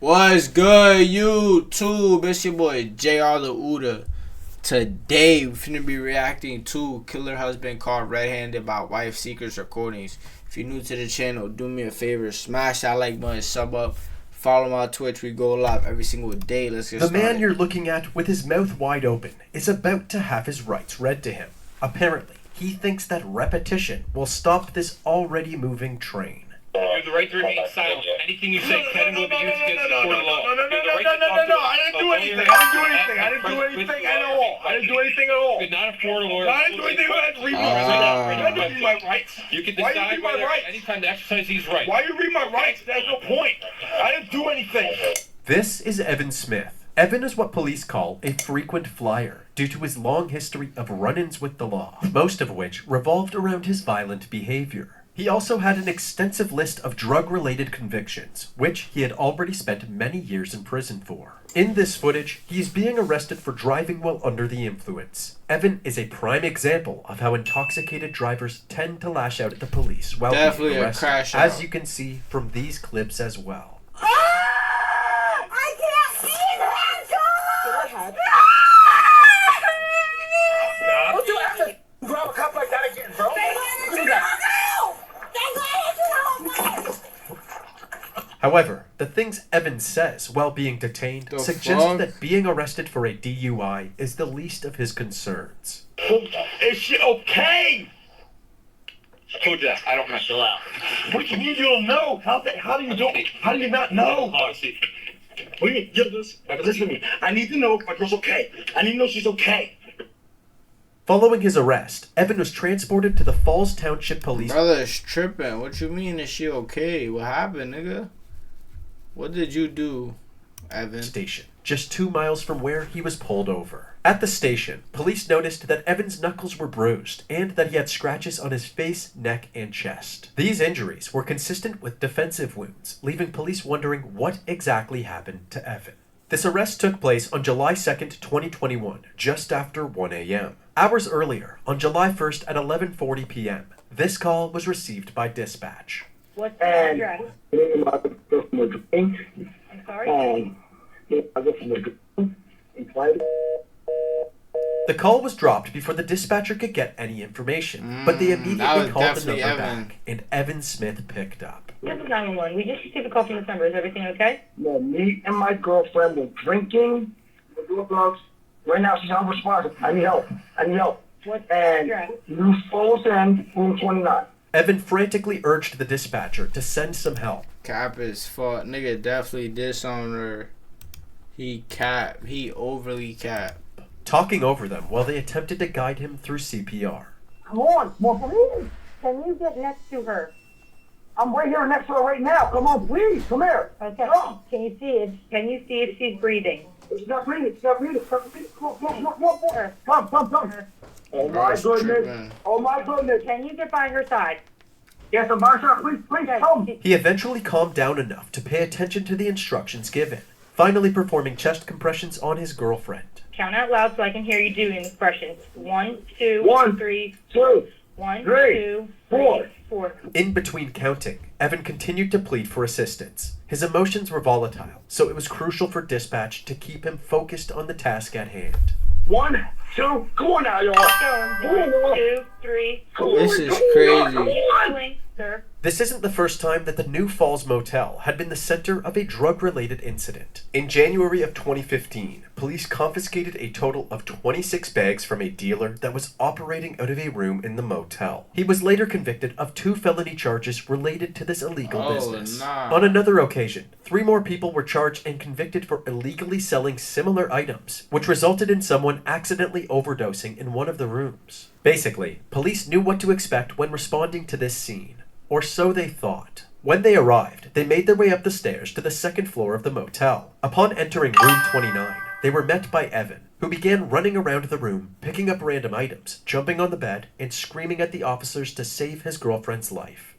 What's good, YouTube? It's your boy JrTheOota. Today, we're finna be reacting to Killer Husband Caught Red-Handed by Wife Seekers Recordings. If you're new to the channel, do me a favor, smash that like button, sub up, follow my Twitch. We go live every single day. Let's get started. The man you're looking at with his mouth wide open is about to have his rights read to him. Apparently, he thinks that repetition will stop this already moving train. You have the right to remain silent. Anything you say can will be used against the court of law. No, I didn't do anything. I didn't do anything at all. You could not afford a lawyer. I didn't do anything. I didn't read my rights. You can Why decide you read my whether rights? anytime to exercise these rights. Why you read my rights? There's no point. I didn't do anything. This is Evan Smith. Evan is what police call a frequent flyer due to his long history of run-ins with the law, most of which revolved around his violent behavior. He also had an extensive list of drug-related convictions, which he had already spent many years in prison for. In this footage, he is being arrested for driving while under the influence. Evan is a prime example of how intoxicated drivers tend to lash out at the police while Definitely being a arrested, crash as out. you can see from these clips as well. I can't see the asshole! Don't you have to grab a cup like that again, bro? Do that. However, the things Evan says while being detained The suggest fuck? that being arrested for a DUI is the least of his concerns. Is she okay? I told you that. I don't mess her out. What do you mean you don't know? How do you not know? Oh, see. What do you mean? Listen to me. I need to know if my girl's okay. I need to know she's okay. Following his arrest, Evan was transported to the Falls Township Police Brother's tripping. What you mean? Is she okay? What happened, nigga? What did you do, Evan? Station, just 2 miles from where he was pulled over. At the station, police noticed that Evan's knuckles were bruised and that he had scratches on his face, neck, and chest. These injuries were consistent with defensive wounds, leaving police wondering what exactly happened to Evan. This arrest took place on July 2nd, 2021, just after 1 a.m. Hours earlier, on July 1st at 11:40 p.m., this call was received by dispatch. What's the address? I'm sorry? The call was dropped before the dispatcher could get any information, but they that immediately was called the definitely number Evan. back, and Evan Smith picked up. This is 911. We just received a call from this number. Is everything okay? No, me and my girlfriend were drinking. We're doing drugs. Right now she's unresponsive. I need help. What's the And address? you follow them room 29. Evan frantically urged the dispatcher to send some help. Cap is fuck. Nigga definitely did something to her. He cap. He overly cap. Talking over them while they attempted to guide him through CPR. Come on, please. Can you get next to her? I'm right here next to her right now. Come on, please. Come here. Okay. Come. Can you see if she's breathing? It's not breathing. Come on. Oh my That's goodness. tripping. Oh my goodness. Can you get by her side? Yes, I'm by her. Please, come. He eventually calmed down enough to pay attention to the instructions given, finally performing chest compressions on his girlfriend. Count out loud so I can hear you doing expressions. 1, 2, 1, 3, 2, 1, 3, 2, 4. 4. In between counting, Evan continued to plead for assistance. His emotions were volatile, so it was crucial for dispatch to keep him focused on the task at hand. 1, 2, come on now, y'all. Go. 1, 2, 3. This is crazy. Going, sir. This isn't the first time that the New Falls Motel had been the center of a drug-related incident. In January of 2015, police confiscated a total of 26 bags from a dealer that was operating out of a room in the motel. He was later convicted of 2 felony charges related to this illegal Oh, business. nah. On another occasion, 3 more people were charged and convicted for illegally selling similar items, which resulted in someone accidentally overdosing in one of the rooms. Basically, police knew what to expect when responding to this scene. Or so they thought. When they arrived, they made their way up the stairs to the 2nd floor of the motel. Upon entering room 29, they were met by Evan, who began running around the room, picking up random items, jumping on the bed, and screaming at the officers to save his girlfriend's life.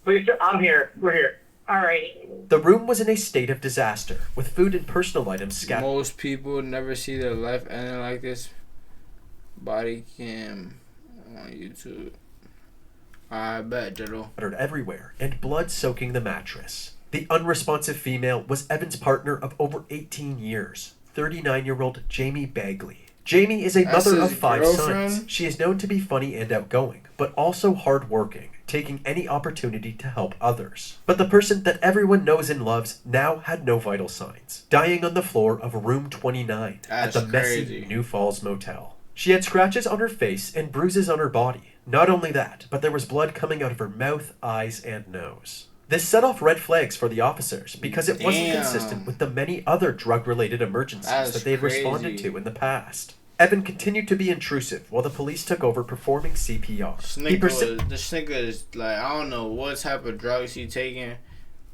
Please, I'm here. We're here. Alright. The room was in a state of disaster, with food and personal items scattered. Most people never see their life ending like this. Body cam on YouTube. I bet, Diddle. Scattered everywhere and blood soaking the mattress. The unresponsive female was Evan's partner of over 18 years, 39-year-old Jamie Bagley. Jamie is a That's mother of his 5 girlfriend? sons. She is known to be funny and outgoing, but also hardworking, taking any opportunity to help others. But the person that everyone knows and loves now had no vital signs, dying on the floor of room 29 at That's the crazy. messy New Falls Motel. She had scratches on her face and bruises on her body. Not only that, but there was blood coming out of her mouth, eyes, and nose. This set off red flags for the officers because it wasn't Damn. consistent with the many other drug-related emergencies That's that they had responded crazy. to in the past. Evan continued to be intrusive while the police took over performing CPR. This nigga is like, I don't know what type of drugs he taking,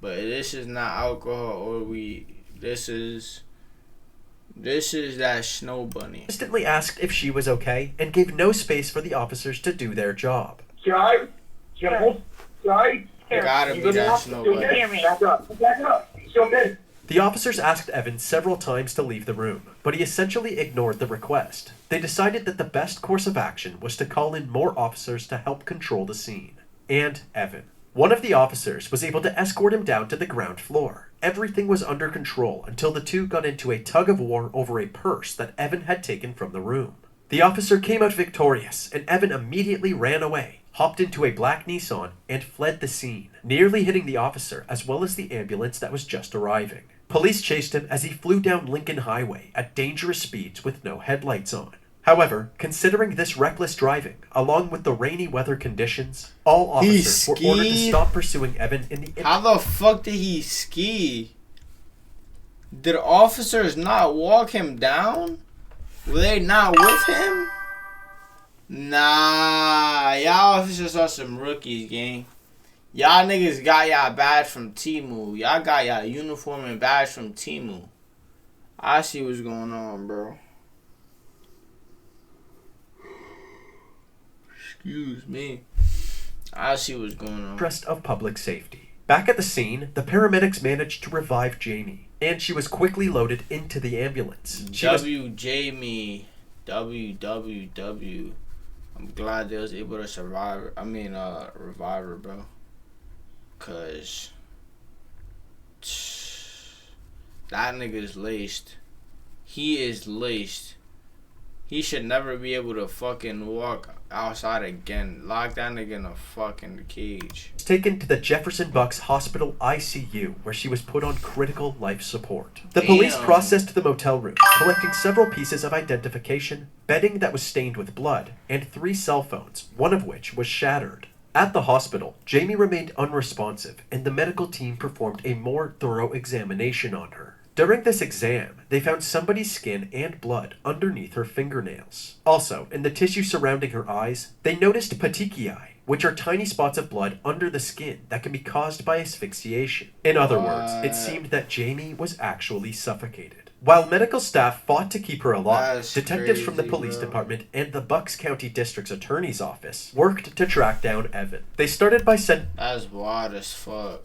but this is not alcohol or weed. This is that snow bunny. Persistently asked if she was okay and gave no space for the officers to do their job. Guy? Guy? It gotta be that snow bunny. Hear me. Back up. Back up. You okay? The officers asked Evan several times to leave the room, but he essentially ignored the request. They decided that the best course of action was to call in more officers to help control the scene. And Evan. One of the officers was able to escort him down to the ground floor. Everything was under control until the two got into a tug of war over a purse that Evan had taken from the room. The officer came out victorious, and Evan immediately ran away, hopped into a black Nissan, and fled the scene, nearly hitting the officer as well as the ambulance that was just arriving. Police chased him as he flew down Lincoln Highway at dangerous speeds with no headlights on. However, considering this reckless driving, along with the rainy weather conditions, all officers were ordered to stop pursuing Evan in the... How the fuck did he ski? Did officers not walk him down? Were they not with him? Nah, y'all officers are some rookies, gang. Y'all niggas got y'all badge from Temu. Y'all got y'all uniform and badge from Temu. I see what's going on, bro. Excuse me. I see what's going on. Interest of public safety. Back at the scene, the paramedics managed to revive Jamie, and she was quickly loaded into the ambulance. Jamie. WWW. I'm glad they was able to survive. Revive her, bro. Cause that nigga is laced. He is laced. He should never be able to fucking walk outside again. Lock that nigga in a fucking cage. Taken to the Jefferson Bucks Hospital ICU, where she was put on critical life support. The police Damn. processed the motel room, collecting several pieces of identification, bedding that was stained with blood, and 3 cell phones, one of which was shattered. At the hospital, Jamie remained unresponsive, and the medical team performed a more thorough examination on her. During this exam, they found somebody's skin and blood underneath her fingernails. Also, in the tissue surrounding her eyes, they noticed petechiae, which are tiny spots of blood under the skin that can be caused by asphyxiation. In other words, it seemed that Jamie was actually suffocated. While medical staff fought to keep her alive, That's detectives from the crazy, police bro. department and the Bucks County District's attorney's office worked to track down Evan. They started by sending That's wild as fuck.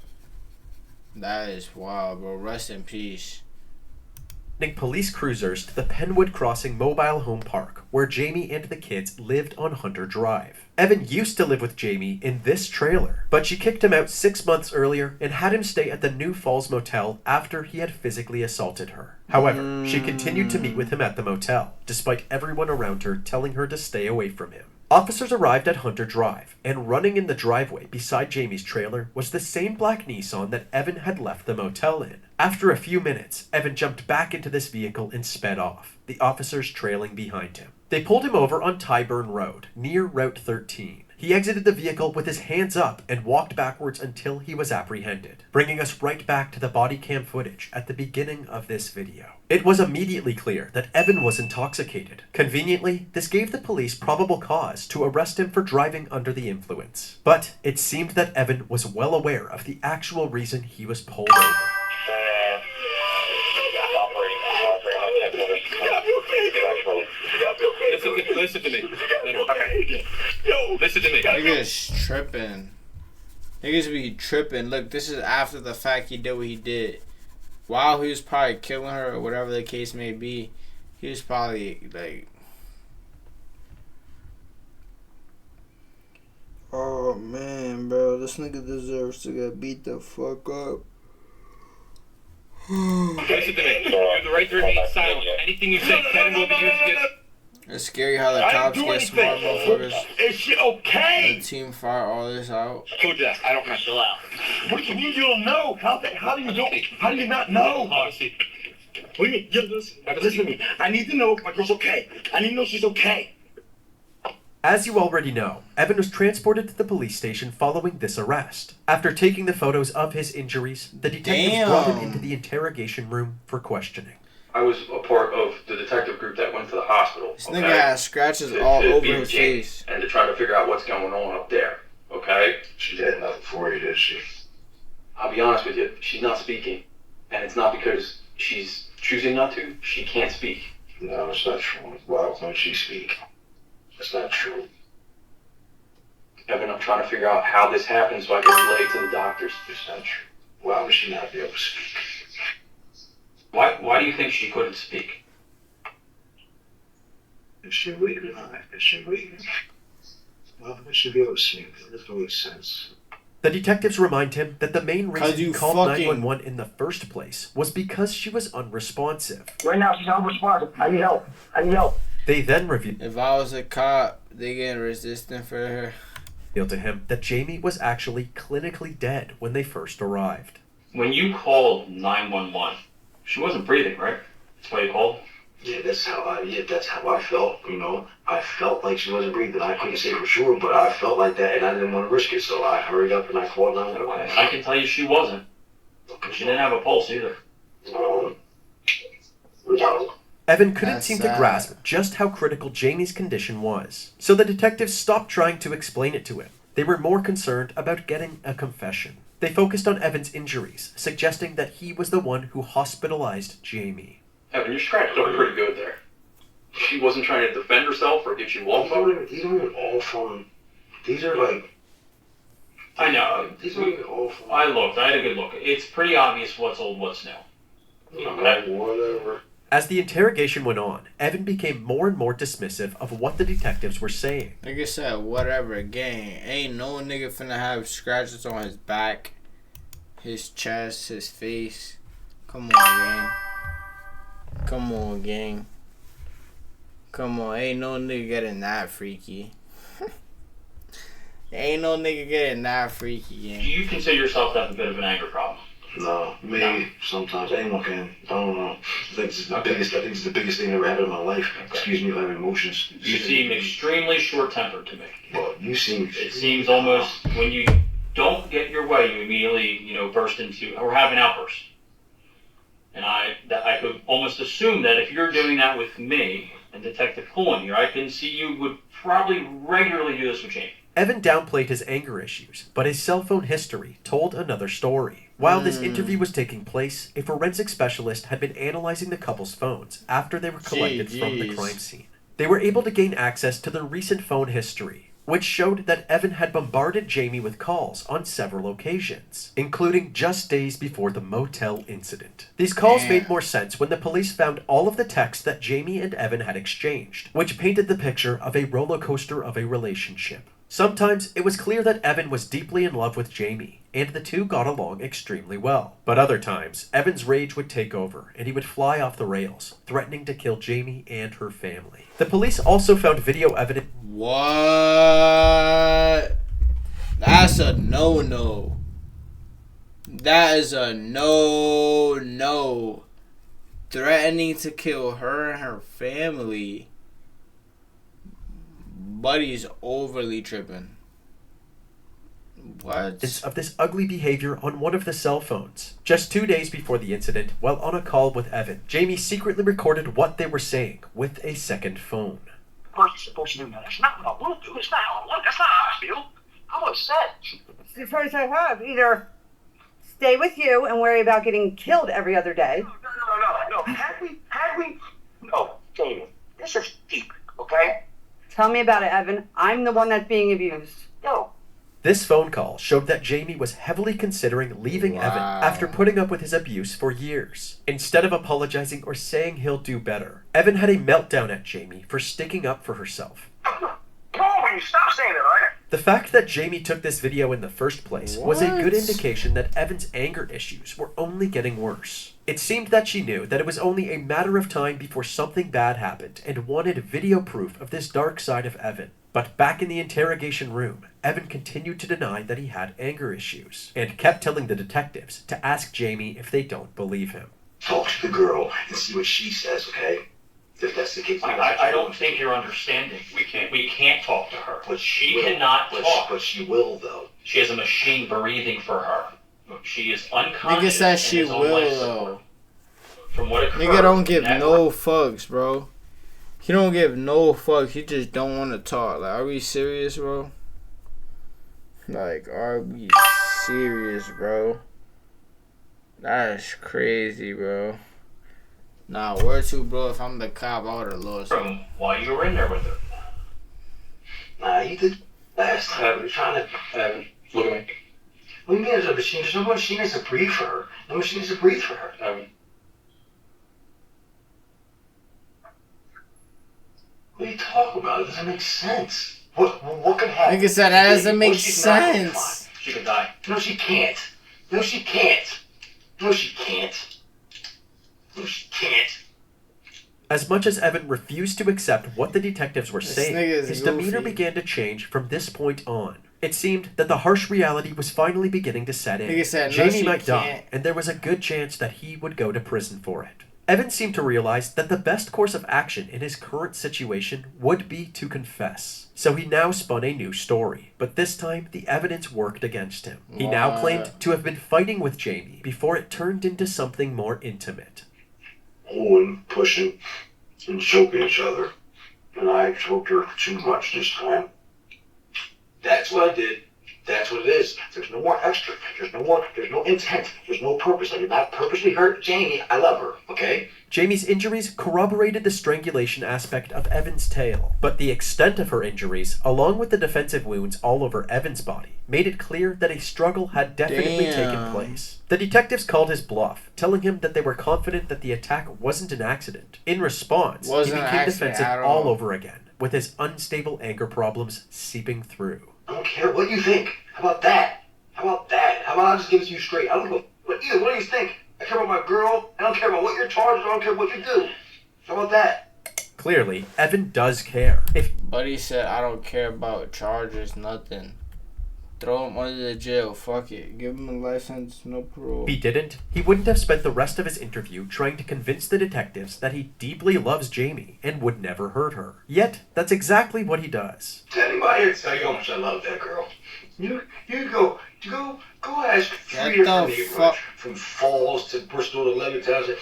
That is wild, bro. Rest in peace. police cruisers to the Penwood Crossing Mobile Home Park, where Jamie and the kids lived on Hunter Drive. Evan used to live with Jamie in this trailer, but she kicked him out 6 months earlier and had him stay at the New Falls Motel after he had physically assaulted her. However, she continued to meet with him at the motel, despite everyone around her telling her to stay away from him. Officers arrived at Hunter Drive, and running in the driveway beside Jamie's trailer was the same black Nissan that Evan had left the motel in. After a few minutes, Evan jumped back into this vehicle and sped off, the officers trailing behind him. They pulled him over on Tyburn Road, near Route 13. He exited the vehicle with his hands up and walked backwards until he was apprehended, bringing us right back to the body cam footage at the beginning of this video. It was immediately clear that Evan was intoxicated. Conveniently, this gave the police probable cause to arrest him for driving under the influence. But it seemed that Evan was well aware of the actual reason he was pulled over. Listen to me. Listen to me. Niggas tripping. Niggas be tripping. Look, this is after the fact he did what he did. While he was probably killing her or whatever the case may be, he was probably like... Oh man, bro, this nigga deserves to get beat the fuck up. Listen to me. You have the right to remain silent. Anything you say can and will be used against. It's scary how the cops get smart motherfuckers. Is she okay? The team fire all this out. Told you that. I don't know. Chill out. What do you mean you don't know? How do you know? How do you not know? Honestly. What do you mean? Listen to me. I need to know if my girl's okay. I need to know she's okay. As you already know, Evan was transported to the police station following this arrest. After taking the photos of his injuries, the detectives brought him into the interrogation room for questioning. I was a part of the detective group that went to the hospital. This nigga has scratches all over his face. And to try to figure out what's going on up there, okay? She did nothing for you, did she? I'll be honest with you, she's not speaking. And it's not because she's choosing not to, she can't speak. No, it's not true. Why can't she speak? It's not true. Evan, I'm trying to figure out how this happened so I can relay it to the doctors. It's not true. Why would she not be able to speak? Why do you think she couldn't speak? Is she weak or not? Is she weak? Why would she be able to speak? That doesn't make sense. The detectives remind him that the main reason he called fucking 911 in the first place was because she was unresponsive. Right now, she's unresponsive. I need help. I need help. They then revealed If I was a cop, they getting resistant for her. to him that Jamie was actually clinically dead when they first arrived. When you called 911, she wasn't breathing, right? That's why you called? Yeah, that's how I felt, you know. I felt like she wasn't breathing. I couldn't say for sure, but I felt like that and I didn't want to risk it, so I hurried up and I called 911. I can tell you she wasn't. She didn't have a pulse either. No. Evan couldn't That's seem sad. to grasp just how critical Jamie's condition was, so the detectives stopped trying to explain it to him. They were more concerned about getting a confession. They focused on Evan's injuries, suggesting that he was the one who hospitalized Jamie. Evan, you're scratched up pretty good there. She wasn't trying to defend herself or get you walked over? These aren't all from. These are like. I know. These aren't all from. I looked. I had a good look. It's pretty obvious what's old, what's new. Okay. Whatever. As the interrogation went on, Evan became more and more dismissive of what the detectives were saying. Nigga said whatever, gang. Ain't no nigga finna have scratches on his back, his chest, his face. Come on, gang. Come on, gang. Come on, ain't no nigga getting that freaky. Ain't no nigga getting that freaky, Do gang. you consider yourself to have a bit of an anger problem? No, maybe sometimes anyone can. I don't know. I think it's the biggest thing that ever happened in my life. Excuse me if I have emotions. You seem extremely short-tempered to me. Well, you seem. It seems almost when you don't get your way, you immediately, burst into or have an outburst. And I could almost assume that if you're doing that with me and Detective Pullen here, I can see you would probably regularly do this with Jamie. Evan downplayed his anger issues, but his cell phone history told another story. While this interview was taking place, a forensic specialist had been analyzing the couple's phones after they were collected from the crime scene. They were able to gain access to the recent phone history, which showed that Evan had bombarded Jamie with calls on several occasions, including just days before the motel incident. These calls made more sense when the police found all of the texts that Jamie and Evan had exchanged, which painted the picture of a roller coaster of a relationship. Sometimes it was clear that Evan was deeply in love with Jamie, and the two got along extremely well. But other times, Evan's rage would take over, and he would fly off the rails, threatening to kill Jamie and her family. The police also found video evidence. What? That's a no-no. That is a no-no. Threatening to kill her and her family. Buddy's overly tripping. What? Of this ugly behavior on one of the cell phones. Just 2 days before the incident, while on a call with Evan, Jamie secretly recorded what they were saying with a second phone. What are you supposed to do now? That's not what I want to do. It's not how I want. That's not how I feel. I'm upset. The choice I have: either stay with you and worry about getting killed every other day. No. Had we? No, Jamie. This is deep, okay? Tell me about it, Evan. I'm the one that's being abused. No. This phone call showed that Jamie was heavily considering leaving Evan after putting up with his abuse for years. Instead of apologizing or saying he'll do better, Evan had a meltdown at Jamie for sticking up for herself. wrong with you? Stop saying it, alright? The fact that Jamie took this video in the first place was a good indication that Evan's anger issues were only getting worse. It seemed that she knew that it was only a matter of time before something bad happened and wanted video proof of this dark side of Evan. But back in the interrogation room, Evan continued to deny that he had anger issues and kept telling the detectives to ask Jamie if they don't believe him. Talk to the girl and see what she says, okay? If that's the case. I don't think you're understanding. We can't talk to her. But she cannot talk. But she will, though. She has a machine breathing for her. She is unconscious. Nigga said she and is on will, life though. support. From what occurred, Nigga don't give no fucks, bro. He don't give no fucks. He just don't want to talk. Like, are we serious, bro? Like, are we serious, bro? That's crazy, bro. Nah, where to, bro? If I'm the cop, I would've lost him. While you were in there with her. Nah, you did last time. You're trying to. Evan, look at me. What do you mean there's a machine? There's no machine that's to breathe for her. No machine is to breathe for her. Evan. What are you talking about? It doesn't make sense. What could happen? Nigga said that doesn't make She's not gonna be fine. sense. She could die. No, she can't. No, she can't. No, she can't. No, she can't. As much as Evan refused to accept what the detectives were This saying, nigga is his demeanor goofy. began to change from this point on. It seemed that the harsh reality was finally beginning to set in. Nigga said, no, Jamie she might die, can't. and there was a good chance that he would go to prison for it. Evan seemed to realize that the best course of action in his current situation would be to confess. So he now spun a new story, but this time the evidence worked against him. He now What? claimed to have been fighting with Jamie before it turned into something more intimate. Pulling, pushing, and choking each other. And I choked her too much this time. That's what I did. That's what it is. There's no more extra. There's no intent. There's no purpose. I did not purposely hurt Jamie. I love her, okay? Jamie's injuries corroborated the strangulation aspect of Evan's tale, but the extent of her injuries, along with the defensive wounds all over Evan's body, made it clear that a struggle had definitely taken Damn. place. The detectives called his bluff, telling him that they were confident that the attack wasn't an accident. In response, Wasn't he an became accident defensive at all. all over again, with his unstable anger problems seeping through. I don't care what you think. How about that? How about that? How about I just give it to you straight? I don't give a what either. What do you think? I care about my girl. I don't care about what you're charged. I don't care what you do. How about that? Clearly, Evan does care. If Buddy said, I don't care about charges, nothing. Throw him under the jail. Fuck it. Give him a license, no parole. he didn't, he wouldn't have spent the rest of his interview trying to convince the detectives that he deeply loves Jamie and would never hurt her. Yet, that's exactly what he does. To anybody here tell you how much I love that girl. You go ask Get 3 the different neighborhoods, fuck- from Falls to Bristol to Levittown.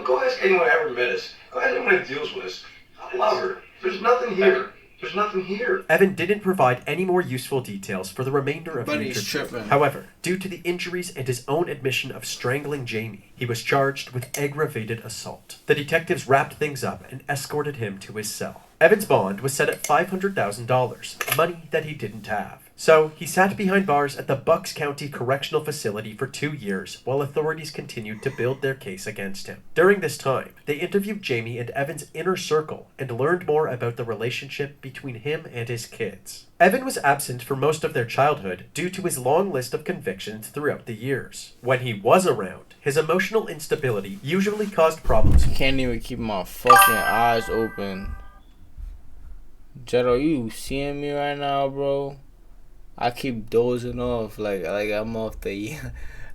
Go ask anyone who ever met us. Go ask anyone who deals with us. I love her. There's nothing here. There's nothing here. Evan didn't provide any more useful details for the remainder of But the he's interview. tripping. However, due to the injuries and his own admission of strangling Jamie, he was charged with aggravated assault. The detectives wrapped things up and escorted him to his cell. Evan's bond was set at $500,000, money that he didn't have. So, he sat behind bars at the Bucks County Correctional Facility for 2 years while authorities continued to build their case against him. During this time, they interviewed Jamie and Evan's inner circle and learned more about the relationship between him and his kids. Evan was absent for most of their childhood due to his long list of convictions throughout the years. When he was around, his emotional instability usually caused problems. Can't even keep my fucking eyes open. Jero, you seeing me right now, bro? I keep dozing off like I'm off the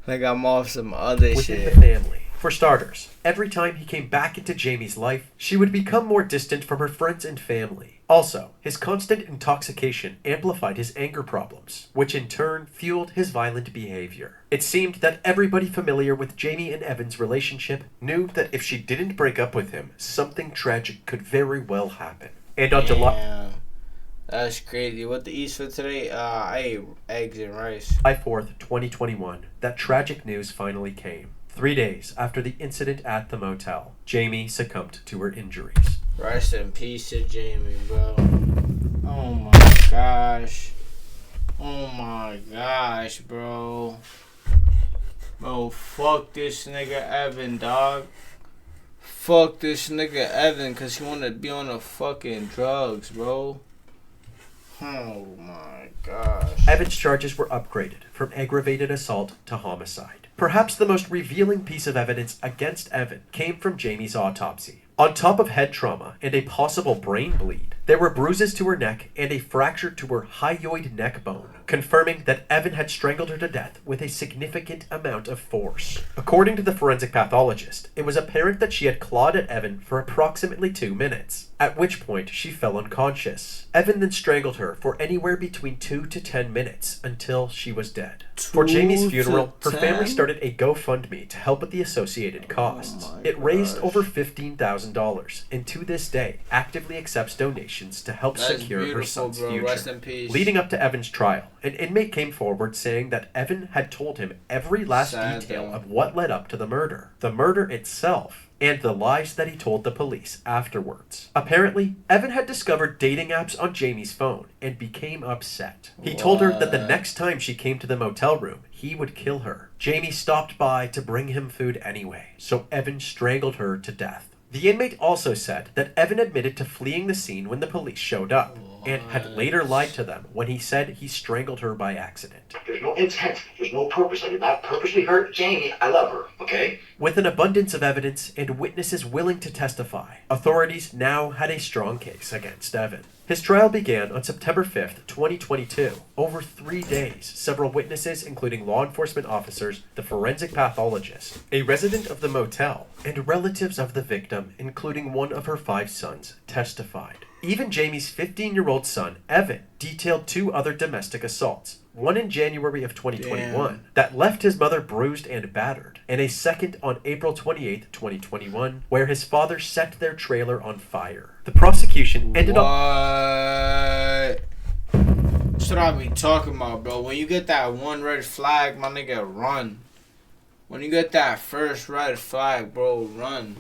like I'm off some other Within shit. the family. For starters, every time he came back into Jamie's life, she would become more distant from her friends and family. Also, his constant intoxication amplified his anger problems, which in turn fueled his violent behavior. It seemed that everybody familiar with Jamie and Evan's relationship knew that if she didn't break up with him, something tragic could very well happen. And on July Damn. That's crazy. What to eat for today? I ate eggs and rice. 4th, 2021, that tragic news finally came. 3 days after the incident at the motel, Jamie succumbed to her injuries. Rest in peace to Jamie, bro. Oh my gosh. Oh my gosh, bro. Bro, fuck this nigga Evan, dog. Fuck this nigga Evan, cause he wanna be on the fucking drugs, bro. Oh my gosh. Evan's charges were upgraded from aggravated assault to homicide. Perhaps the most revealing piece of evidence against Evan came from Jamie's autopsy. On top of head trauma and a possible brain bleed, there were bruises to her neck and a fracture to her hyoid neck bone, confirming that Evan had strangled her to death with a significant amount of force. According to the forensic pathologist, it was apparent that she had clawed at Evan for approximately 2 minutes, at which point she fell unconscious. Evan then strangled her for anywhere between 2 to 10 minutes until she was dead. For Jamie's funeral, her family started a GoFundMe to help with the associated costs. It raised over $15,000 and to this day actively accepts donations to help secure her son's future. Rest in peace. Leading up to Evan's trial, an inmate came forward saying that Evan had told him every last detail of what led up to the murder itself, and the lies that he told the police afterwards. Apparently, Evan had discovered dating apps on Jamie's phone and became upset. He told her that the next time she came to the motel room, he would kill her. Jamie stopped by to bring him food anyway, so Evan strangled her to death. The inmate also said that Evan admitted to fleeing the scene when the police showed up, and had later lied to them when he said he strangled her by accident. There's no intent. There's no purpose. I did not purposely hurt Jamie. I love her, okay? With an abundance of evidence and witnesses willing to testify, authorities now had a strong case against Evan. His trial began on September 5th, 2022. Over 3 days, several witnesses, including law enforcement officers, the forensic pathologist, a resident of the motel, and relatives of the victim, including one of her 5 sons, testified. Even Jamie's 15-year-old son, Evan, detailed 2 other domestic assaults, one in January of 2021 that left his mother bruised and battered, and a second on April 28th, 2021, where his father set their trailer on fire. The prosecution ended up... That's what I be talking about, bro. When you get that one red flag, my nigga, run. When you get that first red flag, bro, run.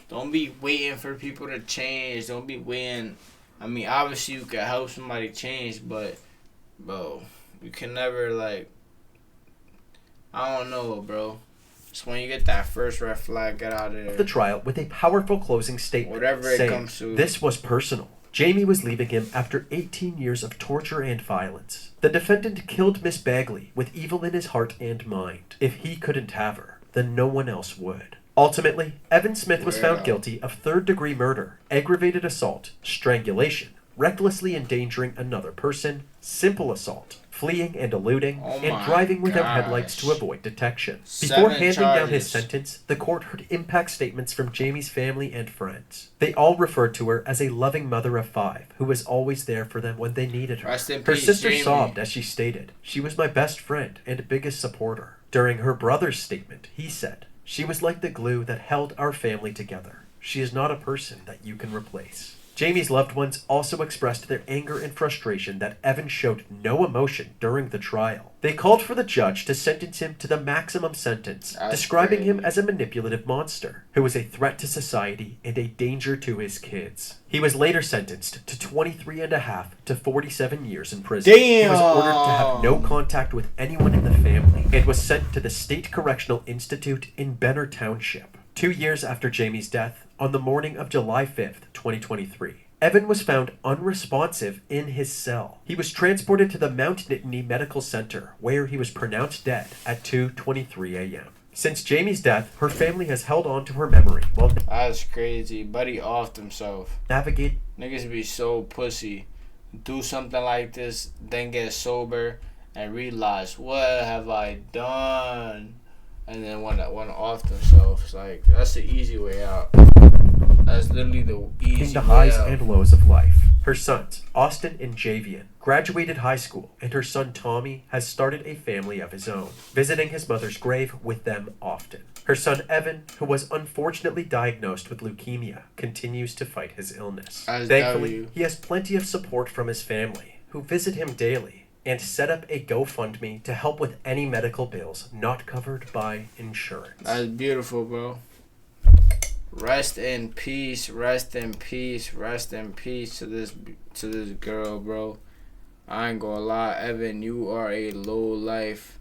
Don't be waiting for people to change. Don't be waiting. I mean, obviously you can help somebody change, but, bro, you can never, like, I don't know, bro. Just when you get that first red flag, get out of there. The trial with a powerful closing statement Whatever it saying, comes to. this was personal. Jamie was leaving him after 18 years of torture and violence. The defendant killed Miss Bagley with evil in his heart and mind. If he couldn't have her, then no one else would. Ultimately, Evan Smith was found guilty of 3rd-degree murder, aggravated assault, strangulation, recklessly endangering another person, simple assault, fleeing and eluding, and driving without headlights to avoid detection. Before handing down his sentence, the court heard impact statements from Jamie's family and friends. They all referred to her as a loving mother of 5 who was always there for them when they needed her. Her sister sobbed as she stated, "She was my best friend and biggest supporter." During her brother's statement, he said, "She was like the glue that held our family together. She is not a person that you can replace." Jamie's loved ones also expressed their anger and frustration that Evan showed no emotion during the trial. They called for the judge to sentence him to the maximum sentence, describing him as a manipulative monster who was a threat to society and a danger to his kids. He was later sentenced to 23.5 to 47 years in prison. Damn. He was ordered to have no contact with anyone in the family and was sent to the State Correctional Institute in Benner Township. 2 years after Jamie's death, on the morning of July 5th, 2023, Evan was found unresponsive in his cell. He was transported to the Mount Nittany Medical Center, where he was pronounced dead at 2:23 a.m. Since Jamie's death, her family has held on to her memory while That's crazy. Buddy offed himself. navigate. Niggas be so pussy. Do something like this, then get sober and realize, what have I done? And then want to off themselves. It's like, that's the easy way out. That's literally the easy the way highs out. and lows of life. Her sons, Austin and Javian, graduated high school, and her son Tommy has started a family of his own, visiting his mother's grave with them often. Her son Evan, who was unfortunately diagnosed with leukemia, continues to fight his illness. Thankfully, he has plenty of support from his family, who visit him daily and set up a GoFundMe to help with any medical bills not covered by insurance. That's beautiful, bro. Rest in peace, rest in peace, rest in peace to this girl, bro. I ain't gonna lie, Evan, you are a low life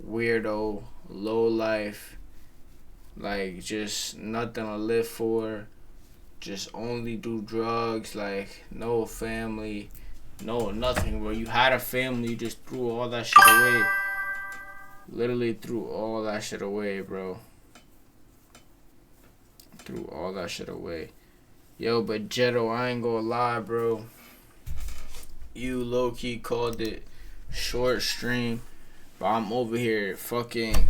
weirdo, low life, like just nothing to live for, just only do drugs, like no family, No, nothing, bro. You had a family, you just threw all that shit away. Literally threw all that shit away, bro. Threw all that shit away. Yo, but Jetto, I ain't gonna lie, bro. You low-key called it short stream. But I'm over here fucking